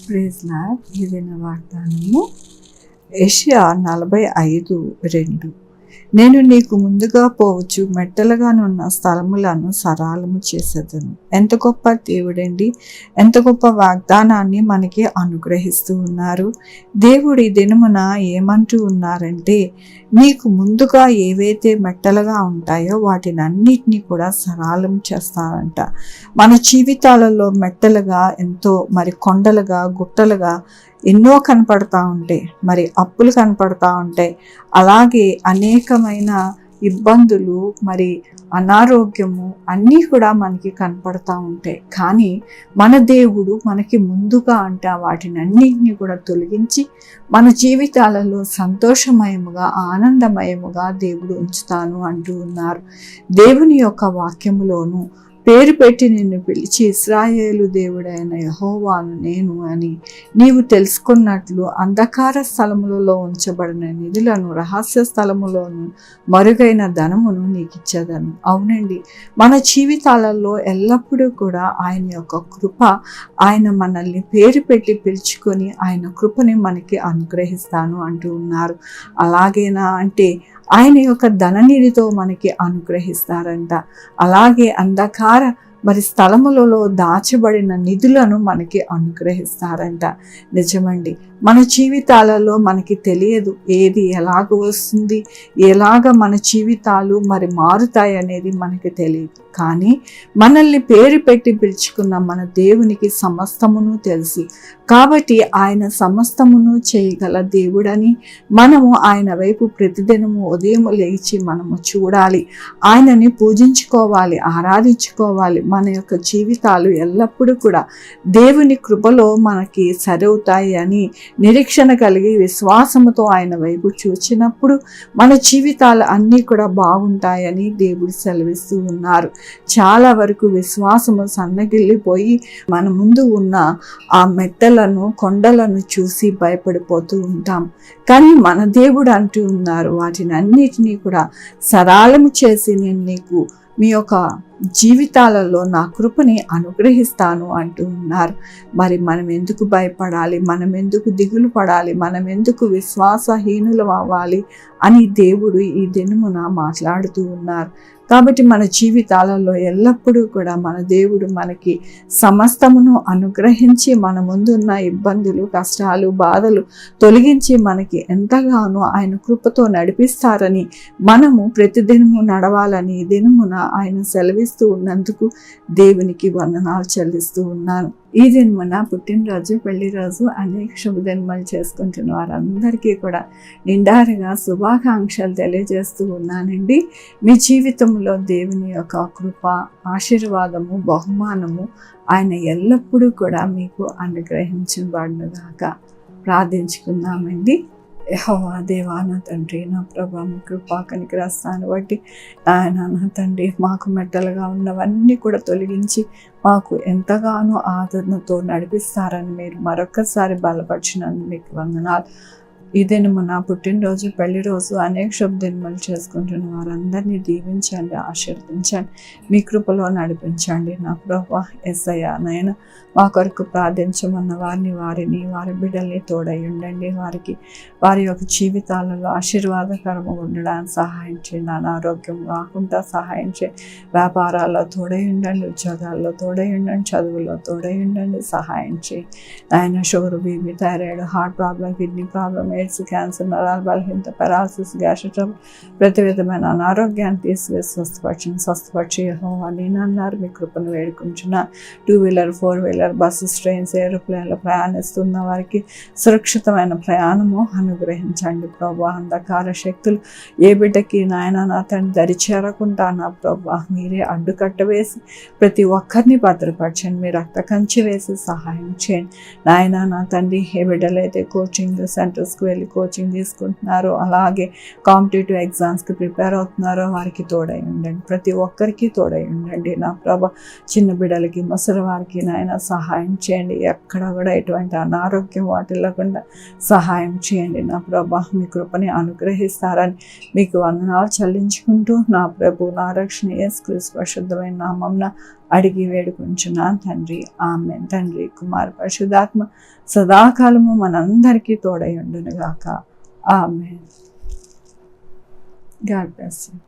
Praise lord. ఏదైనా వాగ్దానము యెషయా 45:2. నేను నీకు ముందుగా పోవచ్చు మెట్టలుగానున్న స్థలములను సరాలము చేసేదను. ఎంత గొప్ప దేవుడండి! ఎంత గొప్ప వాగ్దానాన్ని మనకి అనుగ్రహిస్తూ ఉన్నారు. దేవుడి దినమున ఏమంటూ ఉన్నారంటే, నీకు ముందుగా ఏవైతే మెట్టలుగా ఉంటాయో వాటిని అన్నిటినీ కూడా సరాలం చేస్తానంట. మన జీవితాలలో మెట్టలుగా ఎంతో కొండలుగా గుట్టలుగా ఎన్నో కనపడతా ఉంటాయి, అప్పులు కనపడతా ఉంటాయి, అలాగే అనేకమైన ఇబ్బందులు, అనారోగ్యము అన్నీ కూడా మనకి కనపడతా ఉంటాయి. కానీ మన దేవుడు మనకి ముందుగా వాటిని అన్నింటినీ కూడా తొలగించి మన జీవితాలలో సంతోషమయముగా ఆనందమయముగా దేవుడు ఉంచుతాను అంటూ ఉన్నారు. దేవుని యొక్క వాక్యములోను పేరు పెట్టి నిన్ను పిలిచి ఇశ్రాయేలు దేవుడైన యెహోవాను నేను అని నీవు తెలుసుకున్నట్లు అంధకార స్థలములలో ఉంచబడిన నిధులను రహస్య స్థలములోను మరుగైన ధనమును నీకు ఇచ్చేదను. అవునండి, మన జీవితాలలో ఎల్లప్పుడూ కూడా ఆయన యొక్క కృప, ఆయన మనల్ని పేరు పెట్టి పిలుచుకొని ఆయన కృపని మనకి అనుగ్రహిస్తాను అంటూ ఉన్నారు. అలాగేనా అంటే ఆయన యొక్క ధననిధితో మనకి అనుగ్రహిస్తారంట. అలాగే అంధకార స్థలములలో దాచబడిన నిధులను మనకి అనుగ్రహిస్తారంట. నిజమండి, మన జీవితాలలో మనకి తెలియదు ఏది ఎలాగ వస్తుంది, ఎలాగ మన జీవితాలు మారుతాయి అనేది మనకి తెలియదు. కానీ మనల్ని పేరు పెట్టి పిలుచుకున్న మన దేవునికి సమస్తమును తెలుసు. కాబట్టి ఆయన సమస్తమును చేయగల దేవుడని మనము ఆయన వైపు ప్రతిదినము ఉదయం లేచి మనము చూడాలి, ఆయనని పూజించుకోవాలి, ఆరాధించుకోవాలి. మన యొక్క జీవితాలు ఎల్లప్పుడూ కూడా దేవుని కృపలో మనకి సరవుతాయి అని నిరీక్షణ కలిగి విశ్వాసముతో ఆయన వైపు చూచినప్పుడు మన జీవితాలు అన్నీ కూడా బాగుంటాయని దేవుడు సెలవిస్తూ ఉన్నారు. చాలా వరకు విశ్వాసము సన్నగిల్లిపోయి మన ముందు ఉన్న ఆ మెట్టలను కొండలను చూసి భయపడిపోతూ ఉంటాం. కానీ మన దేవుడు అంటూ ఉన్నారు, వాటిని అన్నిటినీ కూడా సరళము చేసి నేను నీకు మీ యొక్క జీవితాలలో నా కృపని అనుగ్రహిస్తాను అంటూ ఉన్నారు. మనం ఎందుకు భయపడాలి, మనం ఎందుకు దిగులు పడాలి, మనం ఎందుకు విశ్వాసహీనులం అవ్వాలి అని దేవుడు ఈ దినమున మాట్లాడుతూ ఉన్నారు. కాబట్టి మన జీవితాలలో ఎల్లప్పుడూ కూడా మన దేవుడు మనకి సమస్తమును అనుగ్రహించి మన ముందున్న ఇబ్బందులు, కష్టాలు, బాధలు తొలగించి మనకి ఎంతగానో ఆయన కృపతో నడిపిస్తారని మనము ప్రతిదినము నడవాలని ఈ దినమున ఆయన సెలవిస్తూ ఉన్నందుకు దేవునికి వందనాలు చెల్లిస్తూ ఉన్నాను. ఈ దినమున పుట్టినరోజు, పెళ్లి రోజు, అనేక శుభదినములు చేసుకుంటున్న వారందరికీ కూడా నిండారుగా శుభాకాంక్షలు తెలియజేస్తూ ఉన్నానండి. మీ జీవితంలో దేవుని యొక్క కృప, ఆశీర్వాదము, బహుమానము ఆయన ఎల్లప్పుడూ కూడా మీకు అనుగ్రహించబడునుగాక. ప్రార్థించుకుందామండి. యెహోవా దేవా, నా తండ్రి, నా ప్రభా, మీ కృపా కనికరాస్తాను బట్టి ఆయన నా తండ్రి మాకు మెట్టలుగా ఉన్నవన్నీ కూడా తొలగించి మాకు ఎంతగానో ఆదరణతో నడిపిస్తారని మీరు మరొకసారి బలపరిచినందుకు మీకు వందనాలు. ఈ దినము నా పుట్టినరోజు, పెళ్లి రోజు, అనేక శుభదినములు చేసుకుంటున్న వారందరినీ దీవించండి, ఆశీర్వదించండి, మీ కృపలో నడిపించండి. నా ప్రభా యేసయ్యా, నాయన మా కొరకు ప్రార్థించమన్న వారిని వారి బిడ్డల్ని తోడై ఉండండి. వారి యొక్క జీవితాలలో ఆశీర్వాదకరంగా ఉండడానికి సహాయం చేయండి. అనారోగ్యం కాకుండా సహాయం చేయండి. వ్యాపారాల్లో తోడై ఉండండి, ఉద్యోగాల్లో తోడై ఉండండి, చదువుల్లో తోడై ఉండండి, సహాయం చేయండి. ఆయన sugar, BP, thyroid, heart problem, kidney problem, AIDS, cancer, నరాల బలహీనత, పెరాలసిస్, గ్యాస్ట్రిక్ ట్రబుల్, ప్రతి విధమైన అనారోగ్యాన్ని తీసివేసి స్వస్థపరిచి యెహోవా నేనన్నారు. మీ కృపను వేడుకుంటున్నా. 2-వీలర్, 4-వీలర్, బస్సెస్, ట్రైన్స్, ఏరోప్లేన్లో ప్రయాణిస్తున్న వారికి సురక్షితమైన ప్రయాణము అనుగ్రహించండి ప్రభా. అంధకార శక్తులు ఏ బిడ్డకి నాయన నా తండ్రి దరి చేరకుండా నా ప్రభా మీరే అడ్డుకట్ట వేసి ప్రతి ఒక్కరిని భద్రపరచండి. మీ రక్త కంచి వేసి సహాయం చేయండి నాయన నా తండ్రి. ఏ బిడ్డలైతే కోచింగ్ సెంటర్స్కు వెళ్ళి కోచింగ్ తీసుకుంటున్నారో, అలాగే కాంపిటేటివ్ ఎగ్జామ్స్కి ప్రిపేర్ అవుతున్నారో వారికి తోడై ఉండండి. ప్రతి ఒక్కరికి తోడై ఉండండి నా ప్రభా. చిన్న బిడ్డలకి, ముసలి వారికి నాయన సహాయం చేయండి. ఎక్కడ కూడా ఎటువంటి అనారోగ్యం వాటిల్లకుండా సహాయం చేయండి నా ప్రభా. మీ కృపని అనుగ్రహిస్తారని మీకు వందనాలు చెల్లించుకుంటూ నా ప్రభు, నా రక్షణ యేసుక్రీస్తు పరిశుద్ధమైన నామమున అడిగి వేడుకుంటున్నాను తండ్రి. ఆమేన్. తండ్రి, కుమార, పరిశుద్ధాత్మ సదాకాలము మనందరికీ తోడై ఉండును గాక. ఆమేన్. God bless you.